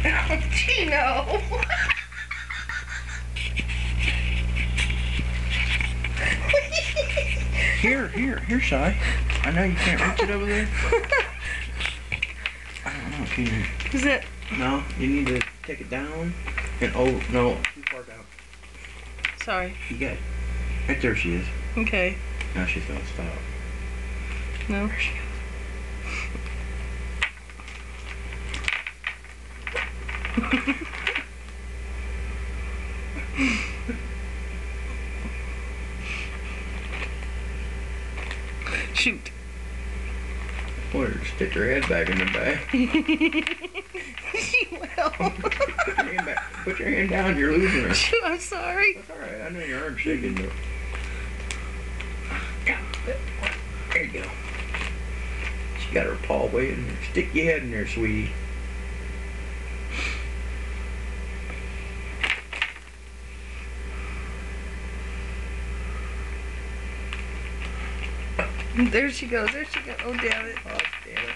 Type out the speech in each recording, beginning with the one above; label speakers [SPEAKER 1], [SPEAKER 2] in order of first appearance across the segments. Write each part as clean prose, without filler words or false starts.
[SPEAKER 1] Oh, Chino.
[SPEAKER 2] Here, Shy. I know you can't reach it over there. I don't know, can you?
[SPEAKER 1] Is it?
[SPEAKER 2] No, you need to take it down. And oh, no, too far down.
[SPEAKER 1] Sorry.
[SPEAKER 2] You got it. Right there she is.
[SPEAKER 1] Okay.
[SPEAKER 2] Now she's gonna stop.
[SPEAKER 1] No.
[SPEAKER 2] There she goes.
[SPEAKER 1] Shoot.
[SPEAKER 2] Or stick her head back in the bag.
[SPEAKER 1] She will.
[SPEAKER 2] Put your hand down, you're losing her.
[SPEAKER 1] Shoot, I'm sorry.
[SPEAKER 2] That's alright, I know your arm's shaking though. There you go. She got her paw way in there. Stick your head in there, sweetie.
[SPEAKER 1] There she goes. There she goes. Oh, damn it.
[SPEAKER 2] Oh, damn it.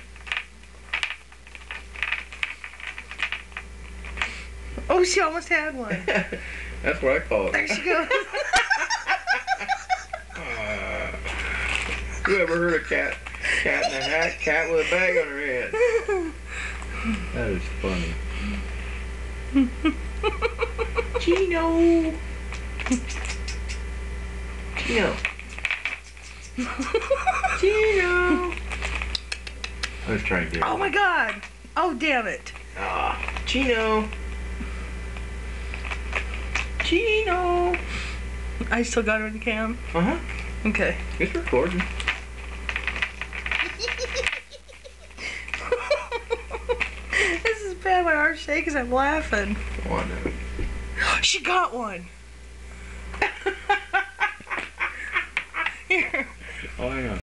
[SPEAKER 1] Oh, she almost had one.
[SPEAKER 2] That's what I call it.
[SPEAKER 1] There she goes.
[SPEAKER 2] You ever heard of cat in a hat? Cat with a bag on her head. That is funny. Chino. Chino. Chino. I was trying to get.
[SPEAKER 1] Oh my God. Oh, damn it.
[SPEAKER 2] Ah, Chino. Chino.
[SPEAKER 1] I still got her in the cam.
[SPEAKER 2] Uh-huh.
[SPEAKER 1] Okay.
[SPEAKER 2] It's recording.
[SPEAKER 1] This is bad. My heart shakes as I'm laughing.
[SPEAKER 2] Come on now.
[SPEAKER 1] She got one. Here.
[SPEAKER 2] Oh, hang on.